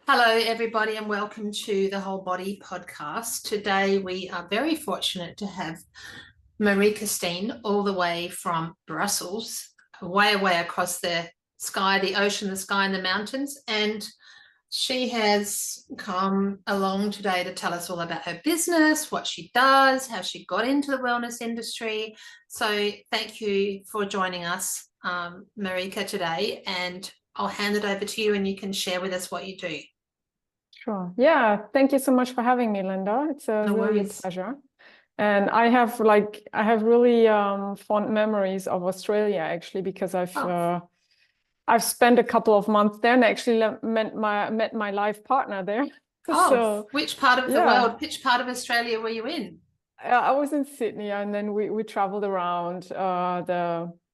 Hello, everybody, and welcome to the Whole Body podcast. Today, we are very fortunate to have Marieke Steen all the way from Brussels, way away across the sky, the ocean, the sky, and the mountains. And she has come along today to tell us all about her business, what she does, how she got into the wellness industry. So, thank you for joining us, Marieke, today. And I'll hand it over to you, and you can share with us what you do. Sure. Yeah. Thank you so much for having me, Linda. It's No really a worries. pleasure. And I have really fond memories of Australia actually because I've spent a couple of months there and actually met my life partner there. So Which part of the yeah, world, which part of Australia were you in? I was in Sydney and then we traveled around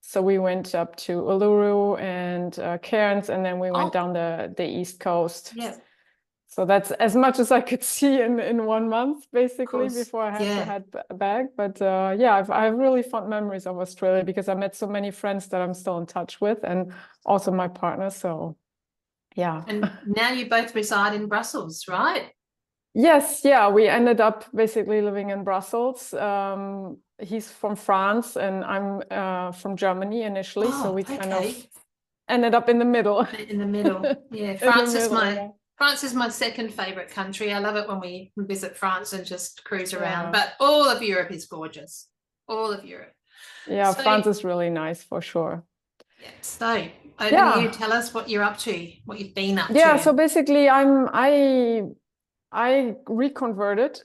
so we went up to Uluru and Cairns and then we went Oh, down the East Coast. yeah, So that's as much as I could see in 1 month, of basically, course. before I had to Yeah. head back. But yeah, I have really fond memories of Australia because I met so many friends that I'm still in touch with, and also my partner. So yeah. And now you both reside in Brussels, right? Yes, yeah, we ended up basically living in Brussels. He's from France, and I'm from Germany initially, so Oh, we kind of okay. ended up in the middle. In the middle. Yeah. In the middle, yeah. France is my second favorite country. I love it when we visit France and just cruise around. Yeah. But all of Europe is gorgeous. All of Europe. Yeah, So, France is really nice for sure. yeah. So over to you. Yeah. Tell us what you're up to, what you've been up Yeah, to. so basically I reconverted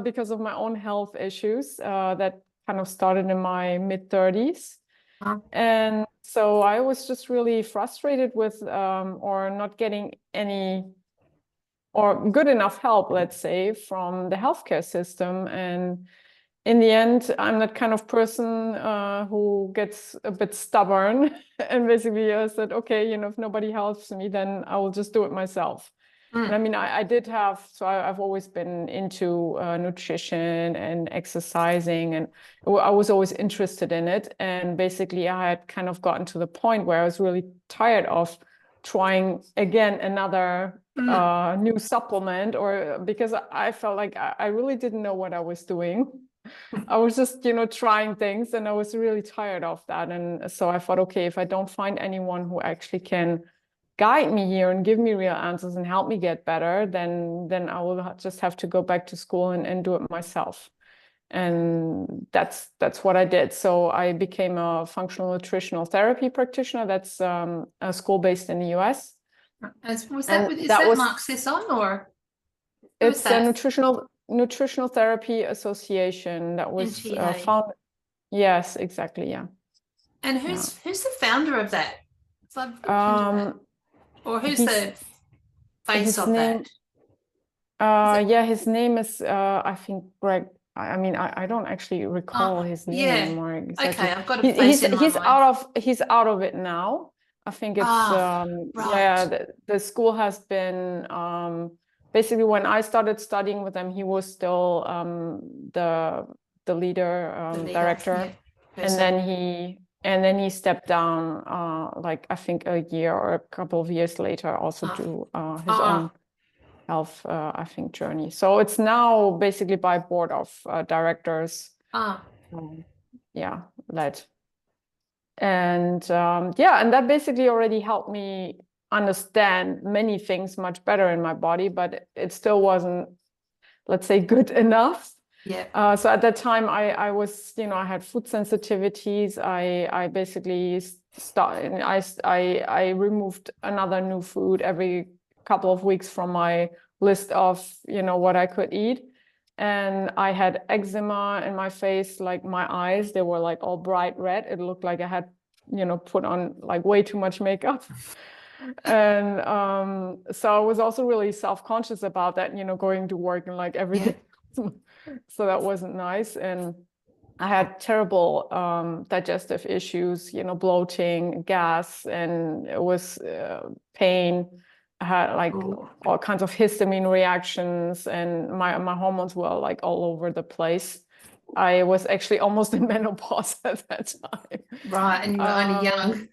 because of my own health issues that kind of started in my mid 30s. And so I was just really frustrated with or not getting any or good enough help, let's say, from the healthcare system. And in the end, I'm that kind of person who gets a bit stubborn and basically said, okay, if nobody helps me, then I will just do it myself. And I mean, I did have, so I've always been into nutrition and exercising, and I was always interested in it. And basically, I had kind of gotten to the point where I was really tired of trying again another new supplement, or because I felt like I really didn't know what I was doing. I was just, trying things, and I was really tired of that. And so I thought, okay, if I don't find anyone who actually can guide me here and give me real answers and help me get better, then I will just have to go back to school and do it myself. And that's what I did. So I became a functional nutritional therapy practitioner. That's a school based in the US. Was that And with, is that that was Mark Sisson or who was it's a that? nutritional therapy association that was NTA. found. Yes, exactly. Yeah. And Yeah. who's the founder of that? So I've looked into that. Um, Or who's he's the face his of that? name. Is it? Yeah, his name is I think Greg. I mean, I don't actually recall Oh, his name yeah. anymore exactly. Okay, I've got a He, face in my he's mind. he's out of it now. I think it's Right. yeah, the school has been basically when I started studying with them, he was still the leader The leader, yeah, director, and person. then he stepped down like I think a year or a couple of years later also Oh, to his own oh, health, I think, journey. So it's now basically by board of directors, oh. um, yeah, led. And yeah, and that basically already helped me understand many things much better in my body, but it still wasn't, let's say, good enough. Yeah. So at that time, I was, I had food sensitivities. I basically started, I removed another new food every couple of weeks from my list of, what I could eat. And I had eczema in my face, like my eyes, they were like all bright red. It looked like I had, put on like way too much makeup. And so I was also really self-conscious about that, going to work and like every Yeah. day. So that wasn't nice. And I had terrible digestive issues, bloating, gas, and it was pain. I had like Ooh. all kinds of histamine reactions, and my hormones were like all over the place. I was actually almost in menopause at that time. Right, and you were only Um, young.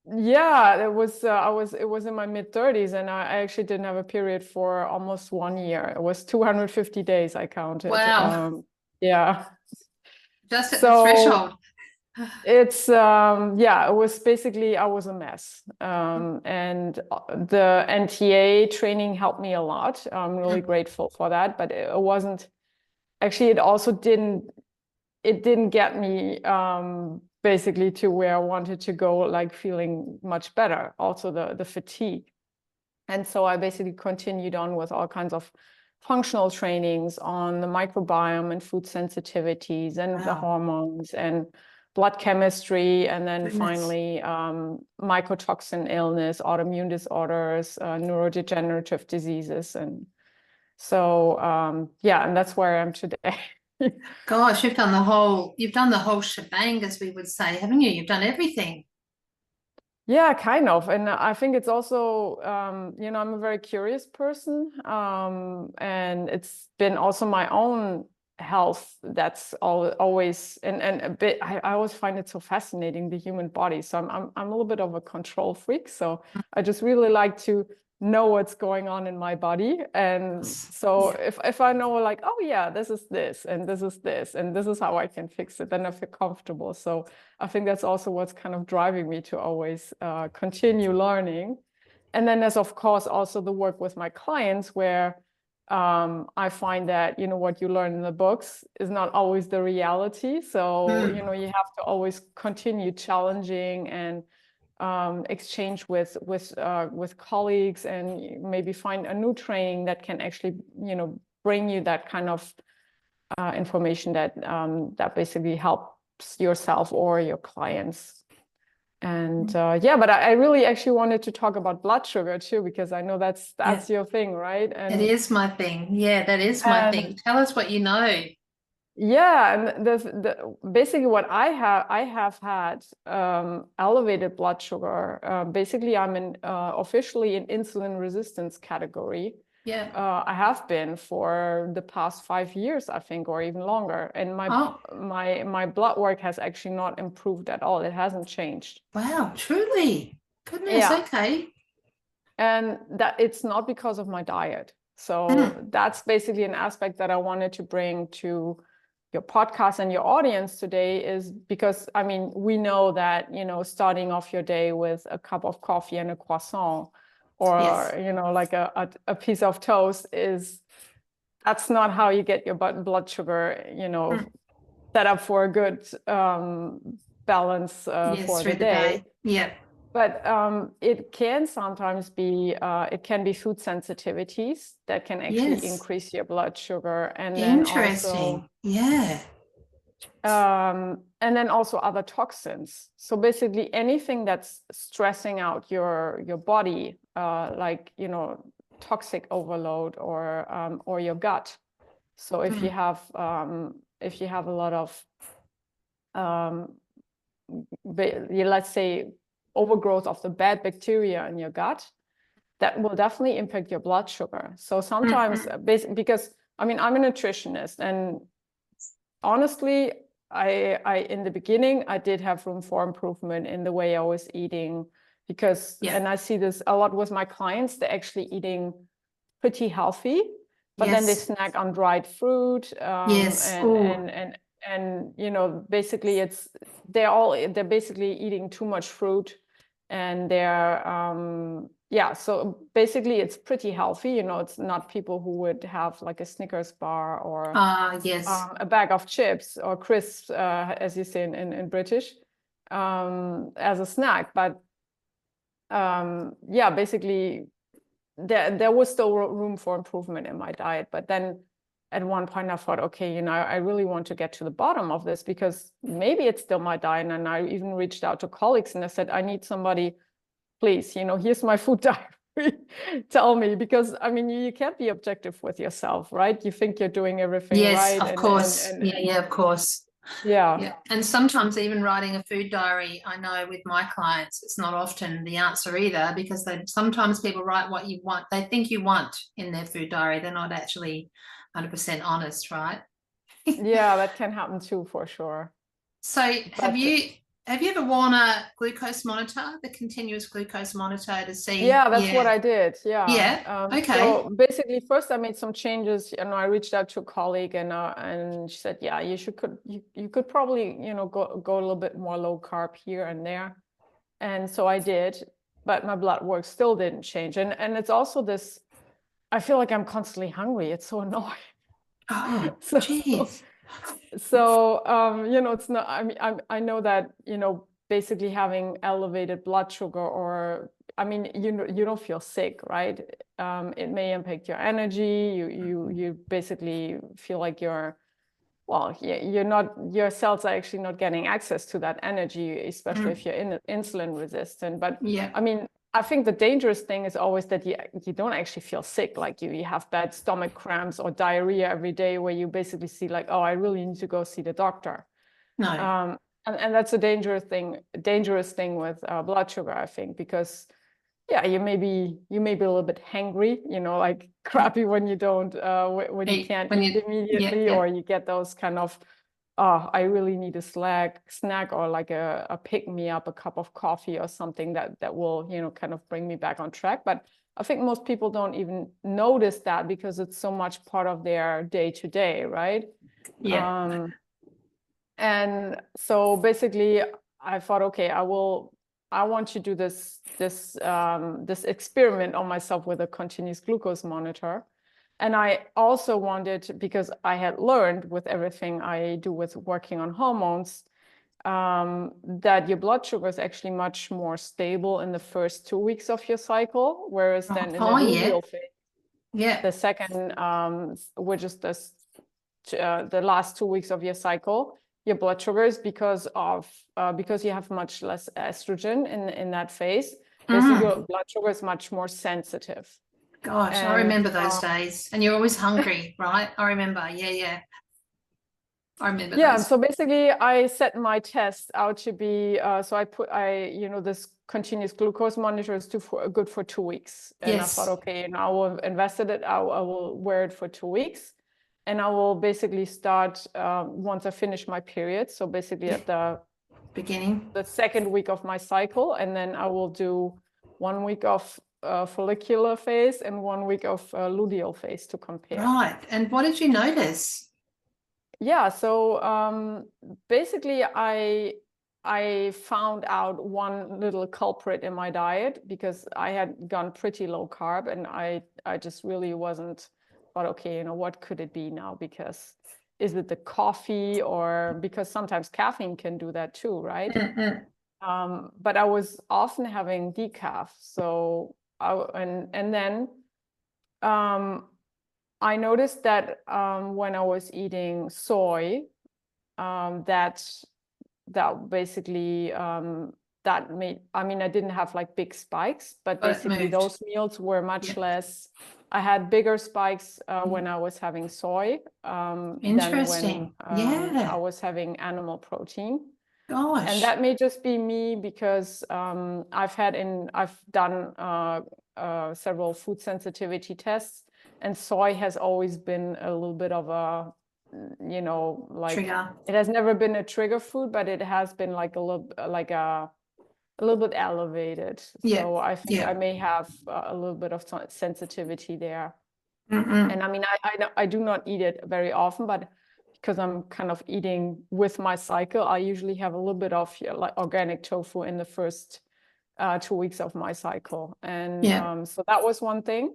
Yeah, it was in my mid-30s, and I actually didn't have a period for almost 1 year. It was 250 days I counted. Wow. Yeah. Just at the So threshold. it's yeah, it was basically I was a mess. And the NTA training helped me a lot. I'm really grateful for that, but it wasn't actually it didn't get me basically to where I wanted to go, like feeling much better. Also the fatigue. And so I basically continued on with all kinds of functional trainings on the microbiome and food sensitivities and the Wow. hormones and blood chemistry, and then Goodness. finally mycotoxin illness, autoimmune disorders, neurodegenerative diseases. And so yeah, and that's where I am today. Gosh, you've done the whole shebang, as we would say, haven't you? You've done everything. Yeah, kind of. And I think it's also, I'm a very curious person. And it's been also my own health that's always, and a bit, I always find it so fascinating, the human body. So I'm a little bit of a control freak. So I just really like to know what's going on in my body. And so Yeah. if I know like, oh yeah, this is this, and this is this, and this is how I can fix it, then I feel comfortable. So I think that's also what's kind of driving me to always continue learning. And then there's, of course, also the work with my clients where I find that, what you learn in the books is not always the reality. So, you have to always continue challenging and exchange with colleagues, and maybe find a new training that can actually, bring you that kind of information that basically helps yourself or your clients. And yeah, but I really actually wanted to talk about blood sugar too, because I know that's Yeah. your thing, right? It is my thing. Yeah, that is my thing. And Tell us what you know. yeah, and basically what I have had elevated blood sugar. Basically, I'm in officially in insulin resistance category. Yeah. I have been for the past 5 years, I think, or even longer. And Oh, my blood work has actually not improved at all. It hasn't changed. wow, truly. Goodness, Yeah. okay. And that it's not because of my diet. So Mm, that's basically an aspect that I wanted to bring to your podcast and your audience today, is because, I mean, we know that, starting off your day with a cup of coffee and a croissant, or, yes. like a piece of toast, that's not how you get your blood sugar, Mm, set up for a good balance yes, for the through the day. day. Yeah. But it can sometimes be, it can be food sensitivities that can actually Yes. increase your blood sugar. Interesting. Yeah. And then also other toxins. So basically anything that's stressing out your body, like, toxic overload, or your gut. So if you Mm, have a lot of, let's say, overgrowth of the bad bacteria in your gut, that will definitely impact your blood sugar. So sometimes, mm. because I mean, I'm a nutritionist, and honestly, I in the beginning, I did have room for improvement in the way I was eating, because, Yeah. and I see this a lot with my clients, they're actually eating pretty healthy, but then they Yes. snack on dried fruit, Yes. Oh, and basically they're basically eating too much fruit, and they're yeah, so basically it's pretty healthy. It's not people who would have like a Snickers bar, or yes. a bag of chips or crisps, as you say in British, as a snack. But yeah, basically there was still room for improvement in my diet. But then at one point I thought, okay, I really want to get to the bottom of this, because maybe it's still my diet. And I even reached out to colleagues and I said, I need somebody, please, here's my food diary. Tell me, because I mean, you can't be objective with yourself, right? You think you're doing everything Yes, right, of course. and Yeah, yeah, of course. yeah. Yeah. And sometimes even writing a food diary, I know with my clients, it's not often the answer either, because sometimes people write what you want, they think you want in their food diary. They're not actually 100% honest, right? Yeah, that can happen too, for sure. So have But you have you ever worn a glucose monitor, the continuous glucose monitor to see? Yeah, that's what I did. Yeah. Yeah. Okay. So basically, first I made some changes. I reached out to a colleague, and she said, yeah, you could probably go a little bit more low carb here and there. And so I did, but my blood work still didn't change. And it's also this, I feel like I'm constantly hungry. It's so annoying. Oh, So, geez. it's not, I know that, basically having elevated blood sugar, or, I mean, you don't feel sick, right? It may impact your energy. You basically feel like your cells are actually not getting access to that energy, especially if you're insulin resistant. But yeah, I mean, I think the dangerous thing is always that you don't actually feel sick, like you have bad stomach cramps or diarrhea every day, where you basically see like, oh, I really need to go see the doctor. no. And that's a dangerous thing with blood sugar, I think, because yeah, you may be a little bit hangry, like crappy when you don't when you can't eat immediately, or you get those kind of, oh, I really need a snack, or like a pick me up, a cup of coffee or something that will kind of bring me back on track. But I think most people don't even notice that, because it's so much part of their day to day, right? Yeah. And so basically I thought, okay, I want to do this experiment on myself with a continuous glucose monitor. And I also wanted, because I had learned with everything I do with working on hormones, that your blood sugar is actually much more stable in the first 2 weeks of your cycle, whereas then in the luteal phase, the second, which is the last 2 weeks of your cycle, your blood sugar is because you have much less estrogen in that phase. Basically, your blood sugar is much more sensitive. Gosh, I remember those days. And you're always hungry, right? I remember. Yeah. I remember those. So basically I set my test out to be, this continuous glucose monitor is good for 2 weeks. And I thought, okay, I will invest in it. I will wear it for 2 weeks. And I will basically start once I finish my period. So basically at the second week of my cycle. And then I will do 1 week of follicular phase and 1 week of luteal phase to compare. Right. And what did you notice? Yeah, so basically I found out one little culprit in my diet, because I had gone pretty low carb, and I just really wasn't thought, okay, what could it be now? Because is it the coffee, or because sometimes caffeine can do that too, right? But I was often having decaf. So then I noticed that when I was eating soy, that basically that made, I mean, I didn't have like big spikes, but basically those meals were much less. I had bigger spikes when I was having soy than when I was having animal protein. Gosh. And that may just be me, because I've done several food sensitivity tests, and soy has always been a little bit of a, like trigger. It has never been a trigger food, but it has been like a little bit elevated. So I think I may have a little bit of sensitivity there. And I mean, I do not eat it very often, but because I'm kind of eating with my cycle, I usually have a little bit of like organic tofu in the first 2 weeks of my cycle. And so that was one thing.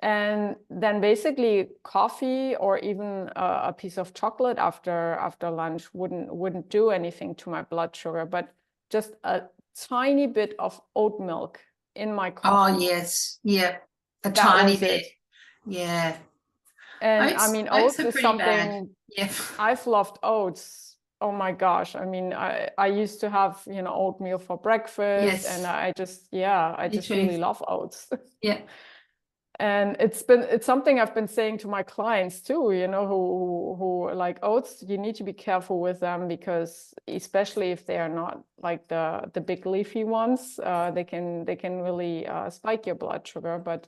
And then basically coffee, or even a piece of chocolate after lunch wouldn't do anything to my blood sugar, but just a tiny bit of oat milk in my coffee. Oh, yes. Yeah. A tiny bit. Yeah. And I mean, oats is something, yeah. I've loved oats. Oh my gosh. I mean, I used to have, oatmeal for breakfast, and I just really love oats. Yeah. And it's something I've been saying to my clients too, who like oats. You need to be careful with them, because especially if they are not like the big leafy ones, they can really spike your blood sugar. But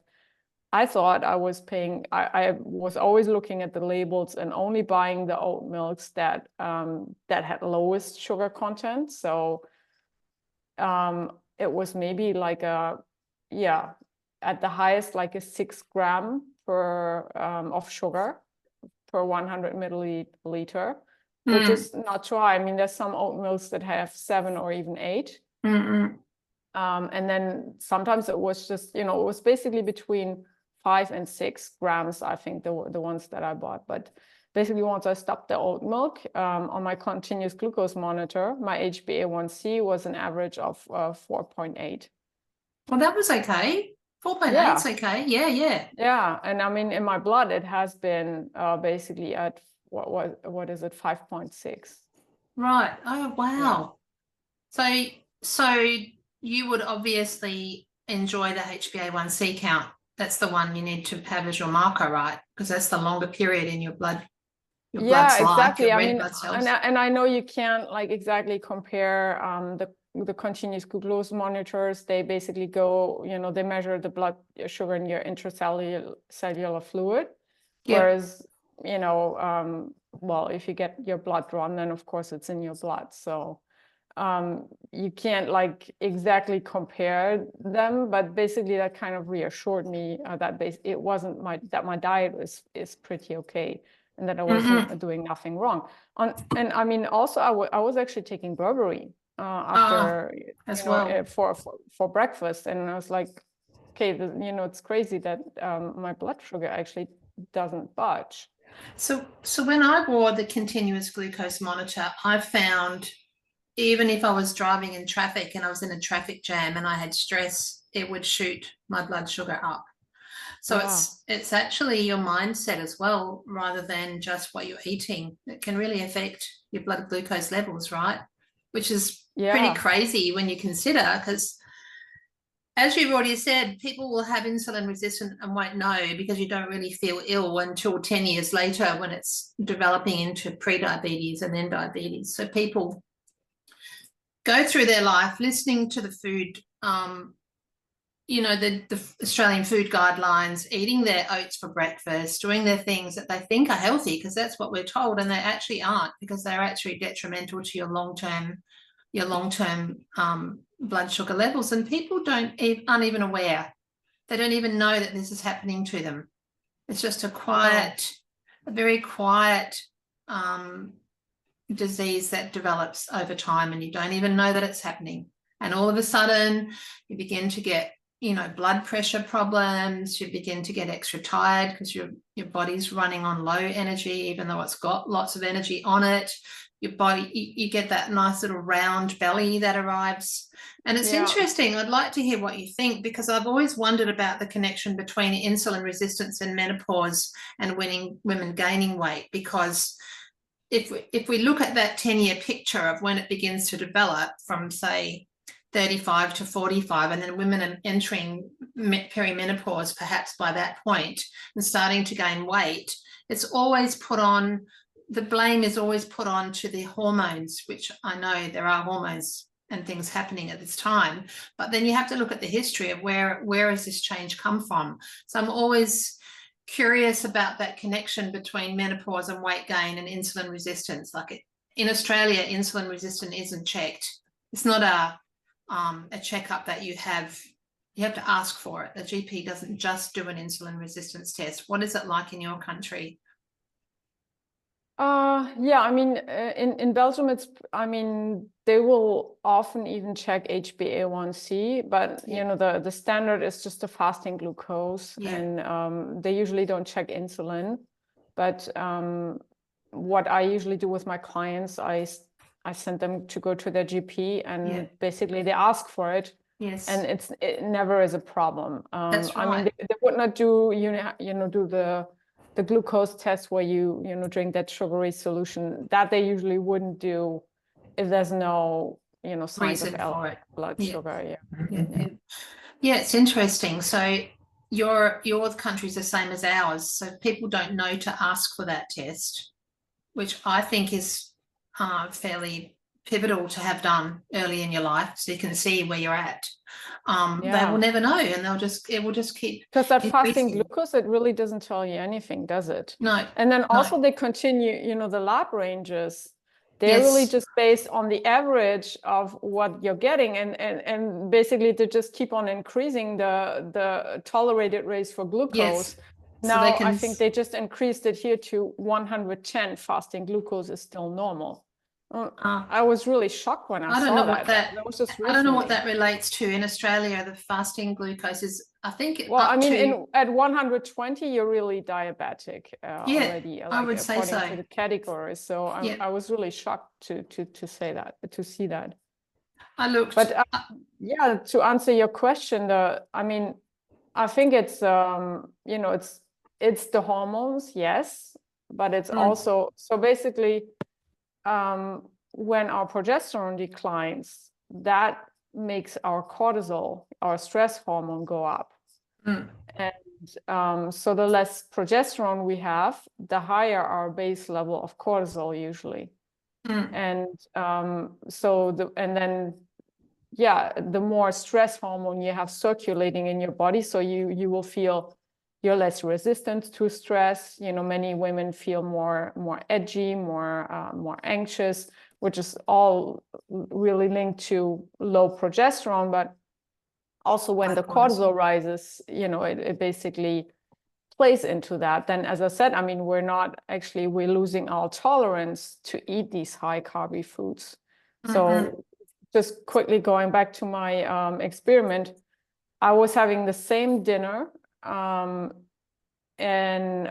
I thought I was paying, I was always looking at the labels and only buying the oat milks that had lowest sugar content. So it was maybe like at the highest, like a 6 gram of sugar per 100 milliliter, which is not too high. I mean, there's some oat milks that have 7 or even 8. And then sometimes it was just, it was basically between 5 and 6 grams, I think, the ones that I bought. But basically, once I stopped the oat milk, on my continuous glucose monitor, my HbA1c was an average of 4.8. Well, that was okay. 4.8 is okay. Yeah. And I mean, in my blood, it has been basically at what is it, 5.6. Right. Oh, wow. Yeah. So you would obviously enjoy the HbA1c count. That's the one you need to have as your marker, right? Because that's the longer period in your blood. Yeah, exactly. I mean, and I know you can't like exactly compare the continuous glucose monitors. They basically go, they measure the blood sugar in your intracellular fluid. Whereas, well, if you get your blood drawn, then of course it's in your blood. So you can't like exactly compare them, but basically that kind of reassured me that it wasn't that my diet is pretty okay, and that I wasn't doing nothing wrong. And I mean, also I was actually taking berberine after for breakfast, and I was like, okay, it's crazy that my blood sugar actually doesn't budge. So when I wore the continuous glucose monitor, I found even if I was driving in traffic and I was in a traffic jam and I had stress, it would shoot my blood sugar up. So it's actually your mindset as well, rather than just what you're eating. It can really affect your blood glucose levels, right? Which is pretty crazy when you consider, because as you've already said, people will have insulin resistant and won't know because you don't really feel ill until 10 years later when it's developing into pre-diabetes and then diabetes. So people go through their life listening to the food, the Australian food guidelines, eating their oats for breakfast, doing their things that they think are healthy because that's what we're told, and they actually aren't, because they're actually detrimental to your long-term blood sugar levels. And people aren't even aware. They don't even know that this is happening to them. It's just a very quiet disease that develops over time, and you don't even know that it's happening. And all of a sudden you begin to get blood pressure problems. You begin to get extra tired because your body's running on low energy, even though it's got lots of energy on it. Your body, you get that nice little round belly that arrives. And it's interesting. I'd like to hear what you think, because I've always wondered about the connection between insulin resistance and menopause and women gaining weight, because if we look at that 10-year picture of when it begins to develop from, say, 35 to 45, and then women are entering perimenopause perhaps by that point and starting to gain weight, it's always put on, the blame is always put on to the hormones, which I know there are hormones and things happening at this time, but then you have to look at the history of where has this change come from. So I'm always curious about that connection between menopause and weight gain and insulin resistance. Like in Australia, insulin resistance isn't checked. It's not a checkup that you have to ask for it. The GP doesn't just do an insulin resistance test. What is it like in your country? I mean, in Belgium, they will often even check HbA1c, but the standard is just the fasting glucose, and they usually don't check insulin. But what I usually do with my clients, I send them to go to their GP, and basically they ask for it. Yes. And it never is a problem. That's right. I mean, they would not do do the glucose test where you drink that sugary solution. That they usually wouldn't do if there's no signs of elevated blood sugar. Yeah, it's interesting. So your country's the same as ours, so people don't know to ask for that test, which I think is fairly pivotal to have done early in your life, so you can see where you're at. They Yeah. will never know, and it will just keep Because that fasting increasing. glucose, it really doesn't tell you anything, does it? No. And then also No. they continue, the lab ranges, they're really Yes. just based on the average of what you're getting. And basically they just keep on increasing the tolerated rates for glucose. Yes. So they Now, can. I think they just increased it here to 110. Fasting glucose is still normal. I was really shocked when I don't saw know that. what that. That was just I don't know what recently. that relates to. In Australia, the fasting glucose is, I think, Well, up I mean, to. at 120, you're really diabetic Yeah, already, I like would say according so. to the categories. So Yeah, I was really shocked to see that. I looked. But yeah, to answer your question, I mean, I think it's it's the hormones, yes, but it's also, so basically when our progesterone declines, that makes our cortisol, our stress hormone, go up. And so the less progesterone we have, the higher our base level of cortisol usually. And the more stress hormone you have circulating in your body, so you will feel you're less resistant to stress. Many women feel more edgy, more anxious, which is all really linked to low progesterone. But also when the cortisol rises, it basically plays into that. Then, as I said, I mean, we're losing our tolerance to eat these high carby foods. So just quickly going back to my experiment, I was having the same dinner in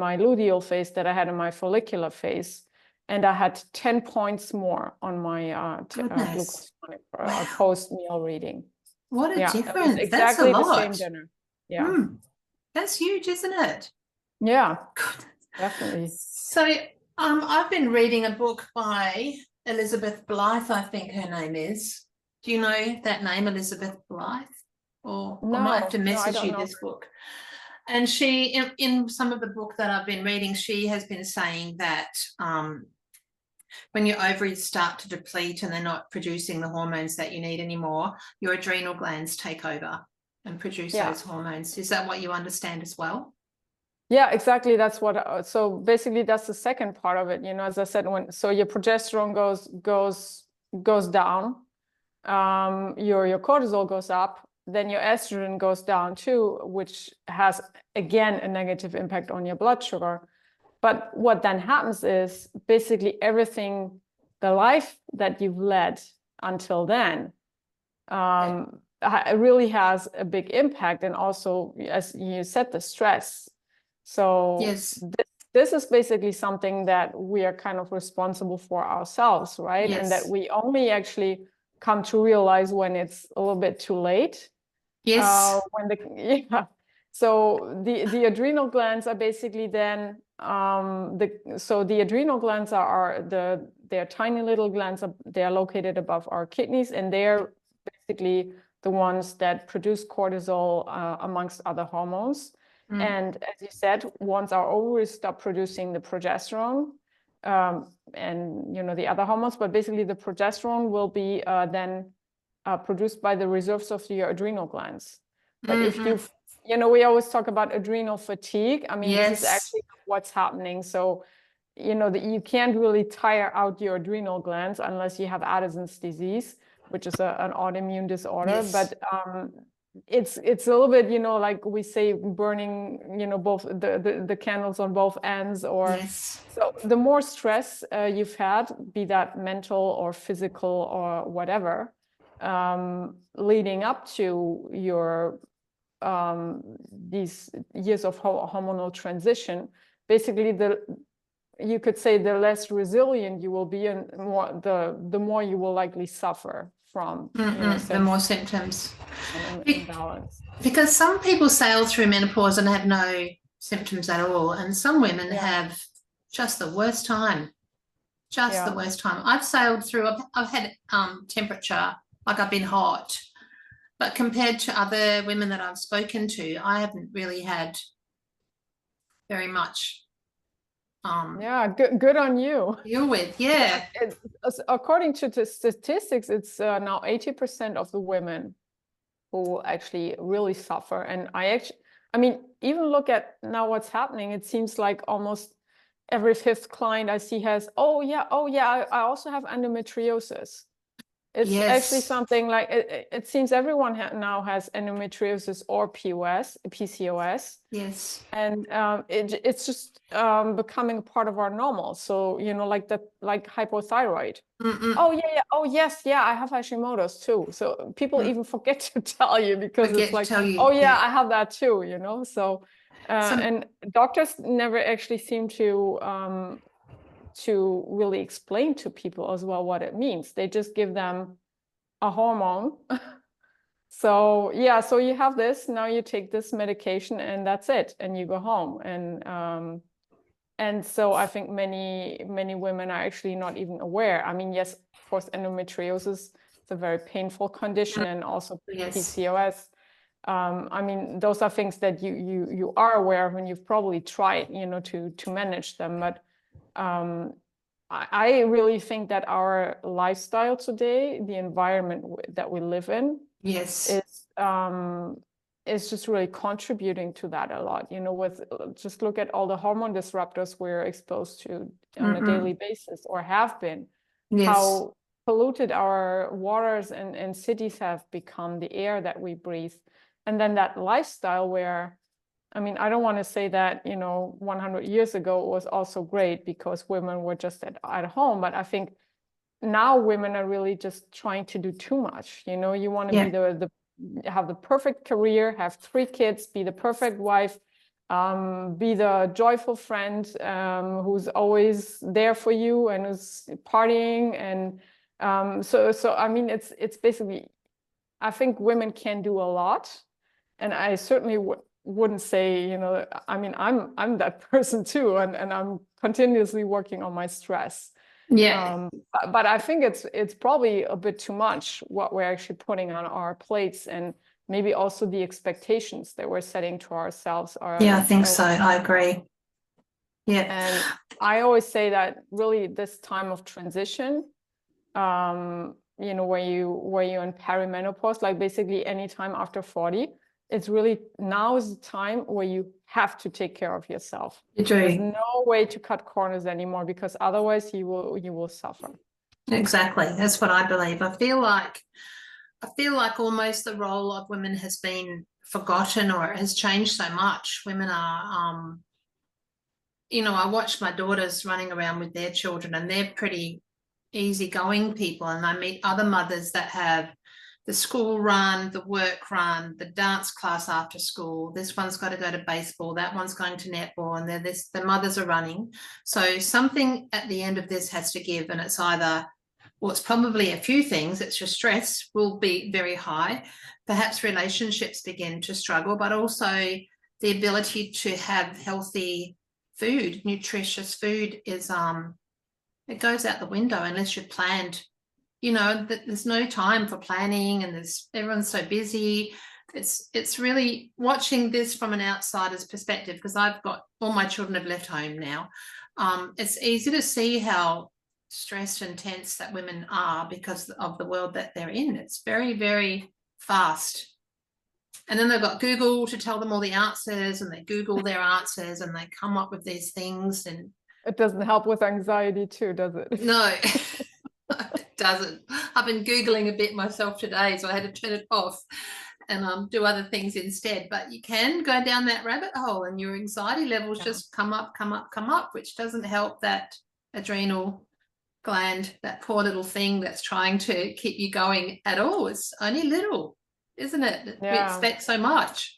my luteal phase that I had in my follicular phase, and I had 10 points more on my glucose monitor, post-meal reading. What a Yeah, difference. it was exactly the same dinner. Yeah. That's huge, isn't it? Yeah, definitely. So I've been reading a book by Elizabeth Blythe, I think her name is. Do you know that name, Elizabeth Blythe? Or I might have to message you this book. And she, in some of the book that I've been reading, she has been saying that when your ovaries start to deplete and they're not producing the hormones that you need anymore, your adrenal glands take over and produce those hormones. Is that what you understand as well? Yeah, exactly. That's what. So basically, that's the second part of it. As I said, so your progesterone goes down, your cortisol goes up, then your estrogen goes down too, which has again a negative impact on your blood sugar. But what then happens is basically everything, the life that you've led until then, it really has a big impact. And also, as you said, the stress. So yes. This is basically something that we are kind of responsible for ourselves, right? Yes. And that we only actually come to realize when it's a little bit too late. Yes. So the adrenal glands are basically then the adrenal glands they're tiny little glands. They're located above our kidneys, and they're basically the ones that produce cortisol amongst other hormones. And as you said, once our ovaries stop producing the progesterone and the other hormones, but basically the progesterone will be then produced by the reserves of your adrenal glands. But if we always talk about adrenal fatigue. I mean, this is actually what's happening. So, you can't really tire out your adrenal glands unless you have Addison's disease, which is an autoimmune disorder. Yes. But it's a little bit, like we say, burning, both the candles on both ends. Or so the more stress you've had, be that mental or physical or whatever, leading up to your these years of hormonal transition, basically you could say the less resilient you will be, and the more you will likely suffer from the more symptoms. Imbalance. Because some people sail through menopause and have no symptoms at all, and some women have just the worst time. The worst time. I've sailed through. I've had temperature, like I've been hot, but compared to other women that I've spoken to, I haven't really had very much Yeah, good on you. Deal with. Yeah. According to the statistics, it's now 80% of the women who actually really suffer. And I mean, even look at now what's happening. It seems like almost every fifth client I see has, oh yeah, I also have endometriosis. It's actually Yes. something like it seems everyone now has endometriosis or PCOS. Yes. And it's just becoming a part of our normal. So, you know, like hypothyroid. Oh yeah. Oh yes, yeah, I have Hashimoto's too. So people even forget to tell you because Forget it's to like, tell you. oh yeah, I have that too, you know. So and doctors never actually seem to really explain to people as well what it means. They just give them a hormone. So yeah, so you have this, now you take this medication and that's it, and you go home. And so I think many women are actually not even aware. I mean, yes, of course, endometriosis is a very painful condition, and also Yes. PCOS. I mean, those are things that you are aware of, and you've probably tried, you know, to manage them. But I really think that our lifestyle today, the environment that we live in, Yes. is just really contributing to that a lot. You know, with just look at all the hormone disruptors we're exposed to on a daily basis, or have been. Yes. How polluted our waters and cities have become, the air that we breathe, and then that lifestyle where, I mean, I don't want to say that, you know, 100 years ago it was also great because women were just at home, but I think now women are really just trying to do too much. You know, you want to be have the perfect career, have 3 kids, be the perfect wife, be the joyful friend who's always there for you and is partying. And so I mean, it's basically, I think women can do a lot, and I certainly wouldn't say, you know, I mean, I'm that person too, and I'm continuously working on my stress. Yeah. But I think it's probably a bit too much what we're actually putting on our plates, and maybe also the expectations that we're setting to ourselves are. Yeah, I think so. I agree. Yeah. And I always say that really this time of transition, you know, where you're in perimenopause, like basically any time after 40, it's really, now is the time where you have to take care of yourself. There's no way to cut corners anymore, because otherwise you will suffer. Exactly. That's what I believe. I feel like almost the role of women has been forgotten, or it has changed so much. Women are you know, I watch my daughters running around with their children, and they're pretty easygoing people, and I meet other mothers that have the school run, the work run, the dance class after school. This one's got to go to baseball, that one's going to netball, and the mothers are running. So something at the end of this has to give, and it's either, well, it's probably a few things. It's your stress will be very high. Perhaps relationships begin to struggle, but also the ability to have healthy food, nutritious food is it goes out the window unless you've planned. You know, there's no time for planning, and everyone's so busy. It's really watching this from an outsider's perspective, because I've got all my children have left home now. It's easy to see how stressed and tense that women are because of the world that they're in. It's very, very fast. And then they've got Google to tell them all the answers, and they Google their answers, and they come up with these things. And it doesn't help with anxiety too, does it? No, it doesn't. I've been Googling a bit myself today, so I had to turn it off and do other things instead. But you can go down that rabbit hole, and your anxiety levels just come up, which doesn't help that adrenal gland, that poor little thing that's trying to keep you going at all. It's only little, isn't it? We expect so much.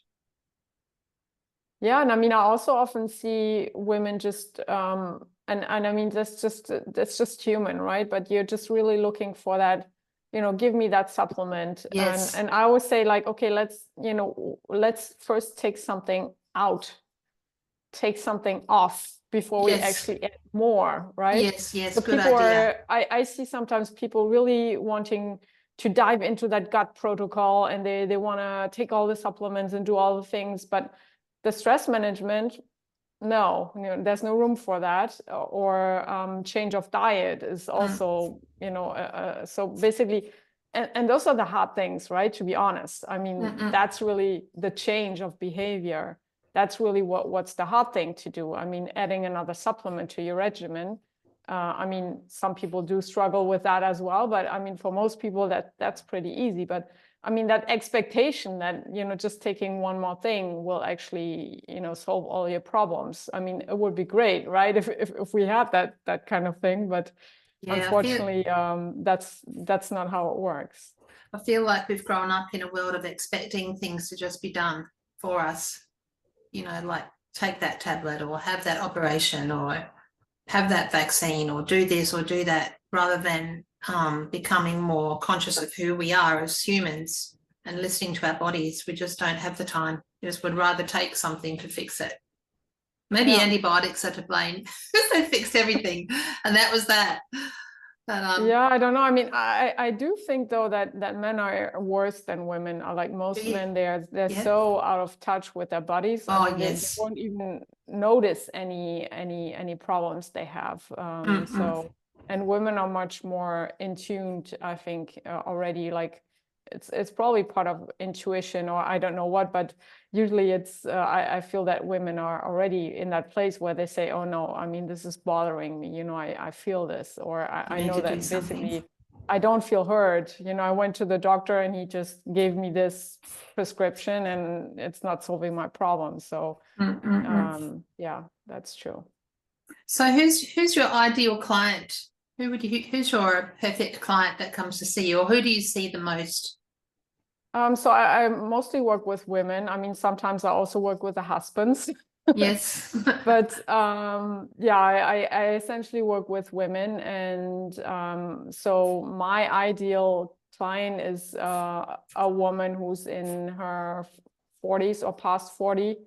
Yeah, and I mean, I also often see women just and I mean, that's just human, right? But you're just really looking for that, you know, give me that supplement. Yes. And I always say, like, okay, let's first take something out, take something off before we actually add more, right? Yes, so good people idea. I see sometimes people really wanting to dive into that gut protocol, and they want to take all the supplements and do all the things, but the stress management, No, there's no room for that. Or change of diet is also, so basically, and those are the hard things, right? To be honest, I mean, that's really the change of behavior. That's really what's the hard thing to do. I mean, adding another supplement to your regimen. I mean, some people do struggle with that as well, but I mean, for most people that's pretty easy. But I mean, that expectation that, just taking one more thing will actually, solve all your problems. I mean, it would be great, right? If we had that kind of thing, but Yeah, unfortunately, that's not how it works. I feel like we've grown up in a world of expecting things to just be done for us, like take that tablet or have that operation or have that vaccine or do this or do that, rather than becoming more conscious of who we are as humans and listening to our bodies. We just don't have the time. We just would rather take something to fix it. Maybe antibiotics are to blame. They fixed everything, and that was that. But, yeah, I don't know. I mean, I do think though that men are worse than women. Are like most men, they're so out of touch with their bodies. I mean, they won't even notice any problems they have. So, and women are much more in tuned, I think, already. Like it's probably part of intuition or I don't know what, but usually it's I feel that women are already in that place where they say, oh no, I mean, this is bothering me, I feel this, or I know that basically I don't feel heard. I went to the doctor and he just gave me this prescription and it's not solving my problem. So yeah, that's true. So who's your ideal client? Who's your perfect client that comes to see you, or who do you see the most? So I mostly work with women. I mean, sometimes I also work with the husbands. Yes. But yeah, I essentially work with women. And so my ideal client is a woman who's in her 40s or past 40,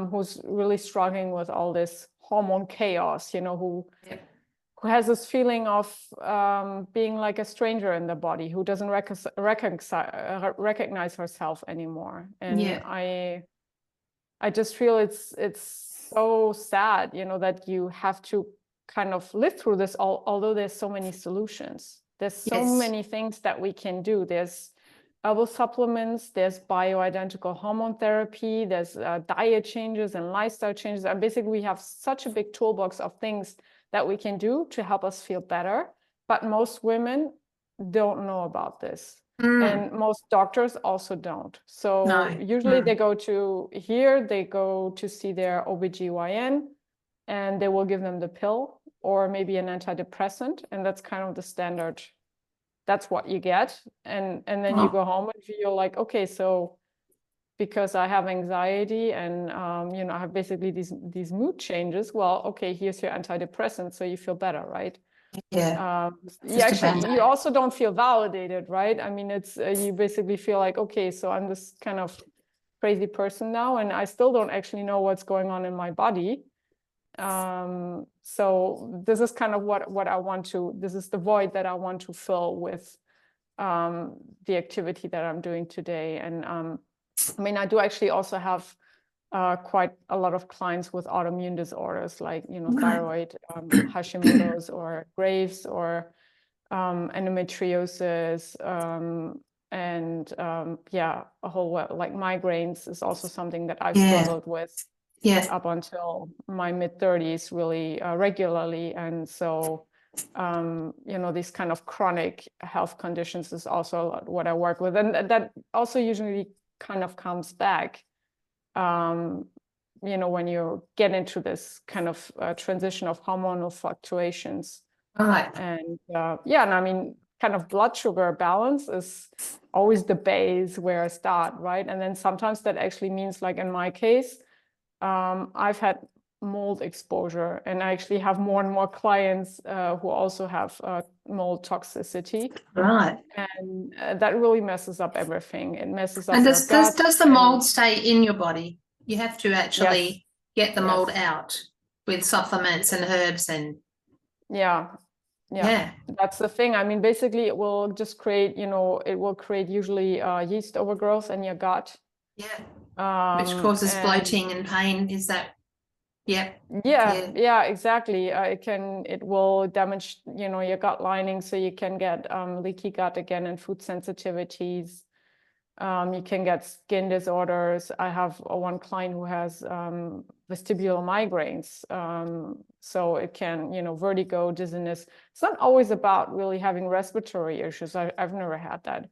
who's really struggling with all this hormone chaos, who has this feeling of being like a stranger in the body, who doesn't recognize herself anymore. And I just feel it's so sad, that you have to kind of live through this, although there's so many solutions. There's so many things that we can do. There's herbal supplements, there's bioidentical hormone therapy, there's diet changes and lifestyle changes. And basically we have such a big toolbox of things that we can do to help us feel better. But most women don't know about this. And most doctors also don't. So usually they go to see their OBGYN and they will give them the pill or maybe an antidepressant. And that's kind of the standard. That's what you get. And then you go home and feel like, okay, so because I have anxiety and I have basically these mood changes. Well, okay, here's your antidepressant, so you feel better, right? Yeah. Actually, you also don't feel validated, right? I mean, it's you basically feel like, okay, so I'm this kind of crazy person now, and I still don't actually know what's going on in my body. So this is kind of what I want to. This is the void that I want to fill with the activity that I'm doing today, and I mean, I do actually also have quite a lot of clients with autoimmune disorders like, thyroid, Hashimoto's or Graves or endometriosis. And yeah, a whole like migraines is also something that I've struggled with up until my mid-30s really regularly. And so, these kind of chronic health conditions is also what I work with. And that also usually kind of comes back, when you get into this kind of transition of hormonal fluctuations. Right. And yeah, and I mean, kind of blood sugar balance is always the base where I start, right? And then sometimes that actually means, like in my case, I've had mold exposure, and I actually have more and more clients who also have mold toxicity. Right. And that really messes up everything. It messes up And your gut. does the mold stay in your body? You have to actually get the mold out with supplements and herbs and yeah, that's the thing. I mean, basically it will just create, it will create usually yeast overgrowth in your gut. Which causes bloating and pain. Is that Yeah. Yeah, exactly. It will damage, your gut lining, so you can get leaky gut again and food sensitivities. You can get skin disorders. I have one client who has vestibular migraines. So it can, vertigo, dizziness. It's not always about really having respiratory issues. I've never had that.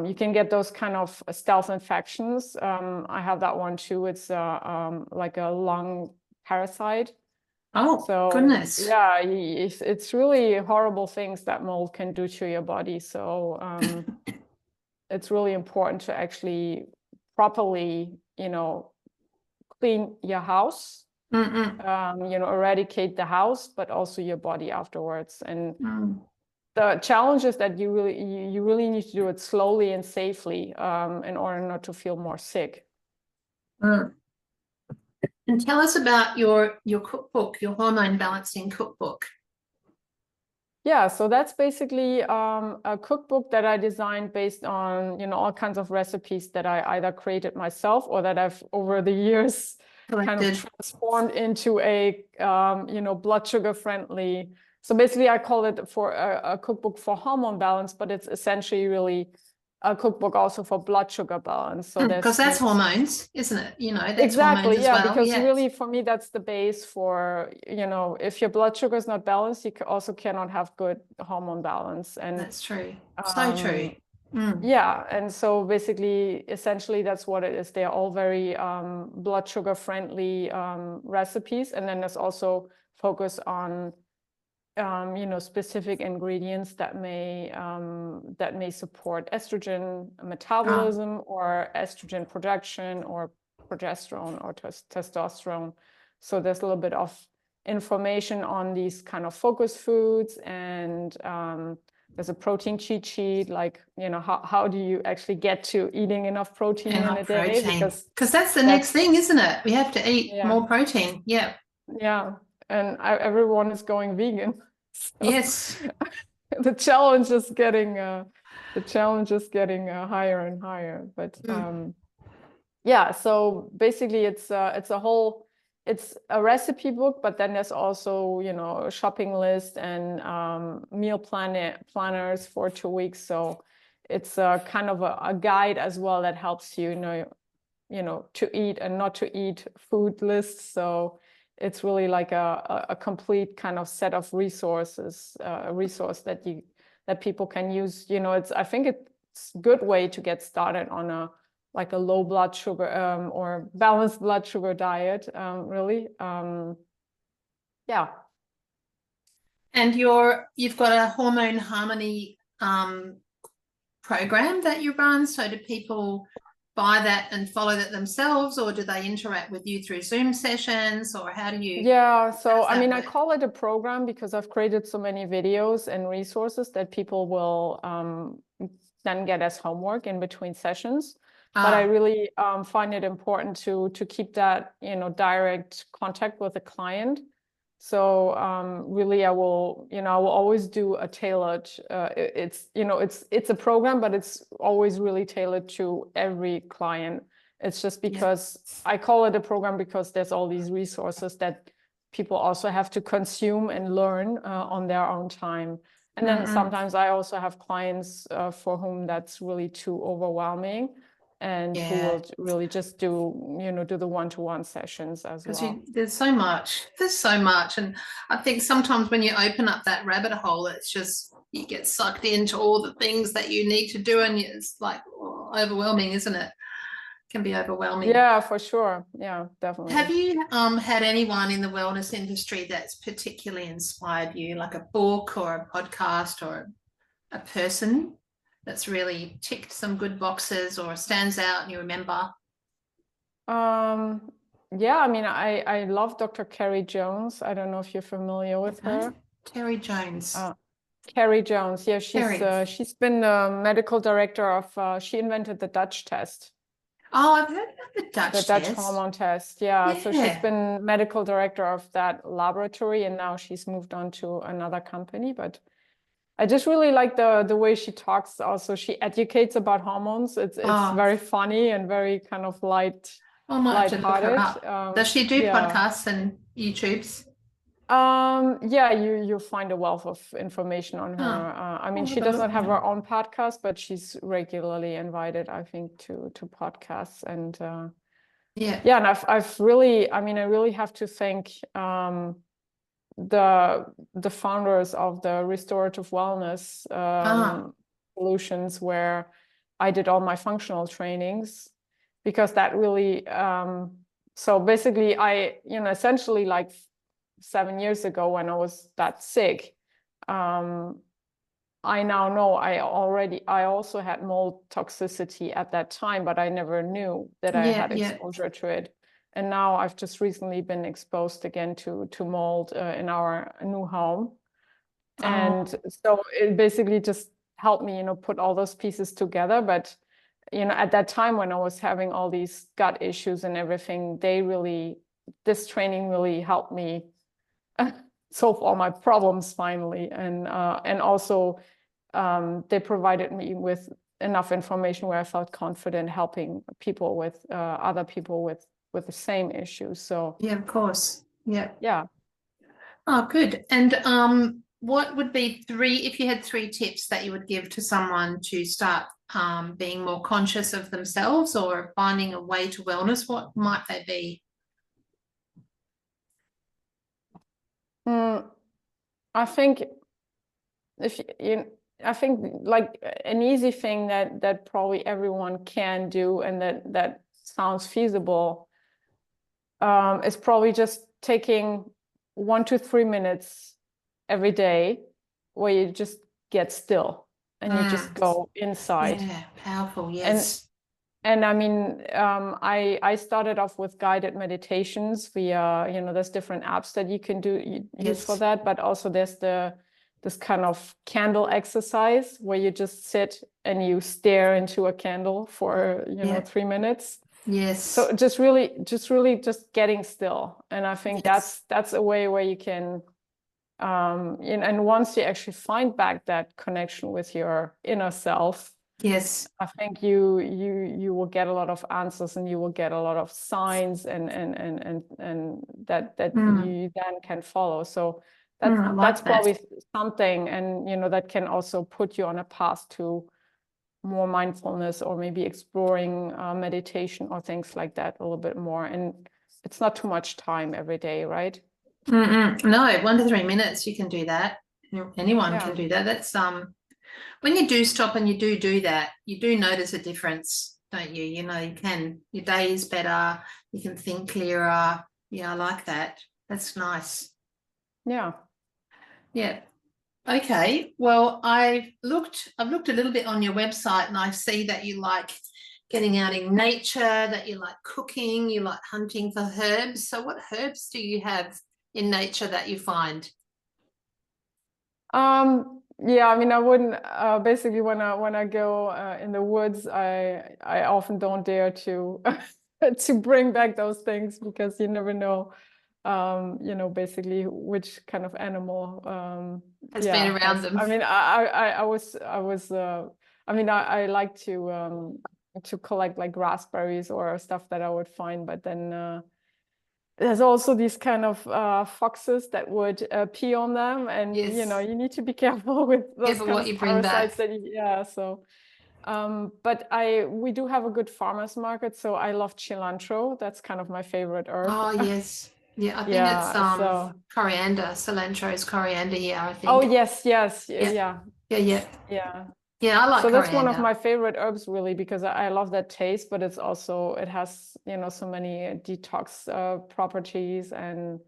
You can get those kind of stealth infections. I have that one too. It's like a lung parasite. Oh, So goodness. yeah, it's really horrible things that mold can do to your body. So it's really important to actually properly, clean your house, eradicate the house, but also your body afterwards. And the challenge is that you really need to do it slowly and safely in order not to feel more sick. And tell us about your cookbook, your hormone balancing cookbook. Yeah, so that's basically a cookbook that I designed based on, all kinds of recipes that I either created myself or that I've over the years kind of transformed into a, blood sugar friendly. So basically I call it for a cookbook for hormone balance, but it's essentially really a cookbook also for blood sugar balance. So because that's hormones, isn't it? That's exactly, hormones as well. Because really for me that's the base for, if your blood sugar is not balanced, you also cannot have good hormone balance. And that's true. So true. Yeah, and so basically, essentially, that's what it is. They're all very blood sugar friendly recipes, and then there's also focus on specific ingredients that may support estrogen metabolism or estrogen production or progesterone or testosterone. So there's a little bit of information on these kind of focus foods, and there's a protein cheat sheet, like, how do you actually get to eating enough protein in a day? Because that's the next thing, isn't it? We have to eat more protein. Yeah. Yeah. And everyone is going vegan. So yes. the challenge is getting higher and higher. But yeah, so basically it's a recipe book, but then there's also, a shopping list and meal planners for 2 weeks. So it's kind of a guide as well that helps you, to eat and not to eat food lists. So it's really like a complete kind of set of resources, a resource that people can use. I think it's a good way to get started on a low blood sugar or balanced blood sugar diet, really. Yeah. And you've got a hormone harmony program that you run. So do people buy that and follow that themselves, or do they interact with you through Zoom sessions, or how do you? Yeah, so I mean, I call it a program because I've created so many videos and resources that people will then get as homework in between sessions. But I really find it important to keep that, direct contact with the client. So really, I will always do a tailored. It's a program, but it's always really tailored to every client. It's just because I call it a program because there's all these resources that people also have to consume and learn on their own time. And then sometimes I also have clients for whom that's really too overwhelming, and who will really just do the one-to-one sessions as well. There's so much. And I think sometimes when you open up that rabbit hole, it's just you get sucked into all the things that you need to do, and it's like overwhelming, isn't it? Can be overwhelming. Yeah, for sure. Yeah, definitely. Have you had anyone in the wellness industry that's particularly inspired you, like a book or a podcast or a person that's really ticked some good boxes or stands out and you remember? Yeah, I mean, I love Dr. Carrie Jones. I don't know if you're familiar with her. Terry Jones. Carrie Jones. Yeah, she's been the medical director of, she invented the Dutch test. Oh, I've heard about the Dutch hormone test. Yeah. So she's been medical director of that laboratory, and now she's moved on to another company. But I just really like the way she talks. Also, she educates about hormones. It's very funny and very kind of light. I might have to look her lighthearted. up. Does she do Yeah. podcasts and YouTubes? Yeah, you'll find a wealth of information on her. Oh, I mean, I'll she have a does look not have then. her own podcast, but she's regularly invited, I think, to podcasts. And Yeah. yeah, and I've really, I mean, I really have to thank the founders of the restorative wellness Ah, solutions, where I did all my functional trainings, because that really so basically I, essentially, like 7 years ago when I was that sick, I now know I also had mold toxicity at that time, but I never knew that I yeah, had yeah. exposure to it. And now I've just recently been exposed again to mold in our new home. And Oh, so it basically just helped me, put all those pieces together. But, at that time when I was having all these gut issues and everything, this training really helped me solve all my problems finally. And also they provided me with enough information where I felt confident helping people with other people with the same issues. So yeah, of course. Yeah. yeah. Oh, good. And what would be if you had 3 tips that you would give to someone to start being more conscious of themselves or finding a way to wellness, what might they be? I think if you I think like an easy thing that probably everyone can do, and that sounds feasible, is probably just taking 1 to 3 minutes every day where you just get still and you just go inside. Yeah, powerful. And Yes. I mean, I started off with guided meditations via, there's different apps that you can use for Yes. that, but also there's this kind of candle exercise where you just sit and you stare into a candle for, Yeah. 3 minutes. Yes. So just really just getting still. And I think Yes. that's a way where you can, and once you actually find back that connection with your inner self, Yes. I think you will get a lot of answers, and you will get a lot of signs, and that you then can follow. So I that's like that. probably something, and that can also put you on a path to more mindfulness, or maybe exploring meditation or things like that a little bit more. And it's not too much time every day, right? No, 1 to 3 minutes, you can do that. Anyone Yeah. can do that. That's when you do stop and you do that, you do notice a difference, don't you? Your day is better, you can think clearer. Yeah, I like that. That's nice. Yeah. Yeah. Okay. Well, I've looked a little bit on your website, and I see that you like getting out in nature, that you like cooking, you like hunting for herbs. So what herbs do you have in nature that you find? Yeah, I mean, I wouldn't basically when I go in the woods, I often don't dare to to bring back those things, because you never know, basically which kind of animal Has been around has. them. I mean, I was I mean, I like to collect like raspberries or stuff that I would find, but then there's also these kind of foxes that would pee on them, and Yes. you need to be careful with those Careful kind what of you bring parasites back. that so but we do have a good farmers market, so I love cilantro. That's kind of my favorite herb. Oh, yes. Yeah, I think it's Yeah, so coriander. Cilantro is coriander here, I oh think. yes, Yeah. yeah, Yeah, yeah. yeah. Yeah, I like So that's one of coriander. my favorite herbs, really, because I love that taste, but it has, so many detox properties. And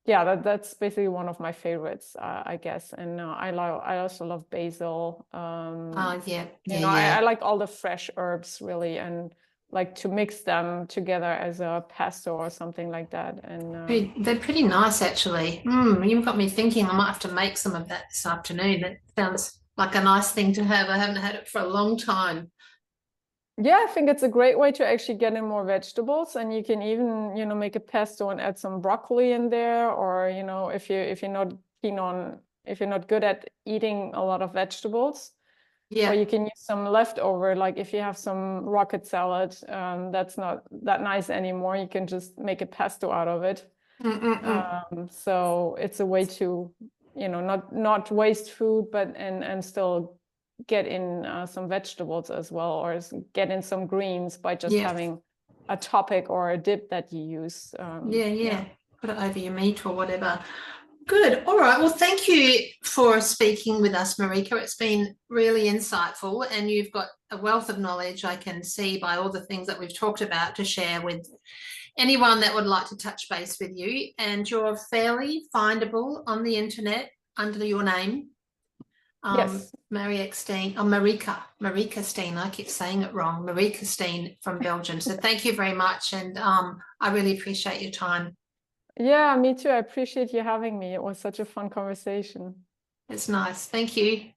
yeah, that's basically one of my favorites, I guess. And I also love basil. Oh, yeah. Yeah, I yeah. like all the fresh herbs, really, and like to mix them together as a pesto or something like that. And They're pretty nice, actually. You've got me thinking I might have to make some of that this afternoon. That sounds like a nice thing to have. I haven't had it for a long time. yeah, I think it's a great way to actually get in more vegetables, and you can even, make a pesto and add some broccoli in there, or, if you're not keen on, if you're not good at eating a lot of vegetables, Or Yeah. you can use some leftover, like if you have some rocket salad, that's not that nice anymore. You can just make a pesto out of it. So it's a way to, not waste food, but and still get in some vegetables as well, or get in some greens by just having a topic or a dip that you use. Yeah. Put it over your meat or whatever. Good. All right. Well, thank you for speaking with us, Marieke. It's been really insightful, and you've got a wealth of knowledge, I can see by all the things that we've talked about, to share with anyone that would like to touch base with you. And you're fairly findable on the internet under your name. Yes. Marieke Steen, Marieke Steen, I keep saying it wrong, Marieke Steen from Belgium. So thank you very much, and I really appreciate your time. Yeah, me too. I appreciate you having me. It was such a fun conversation. It's nice. Thank you.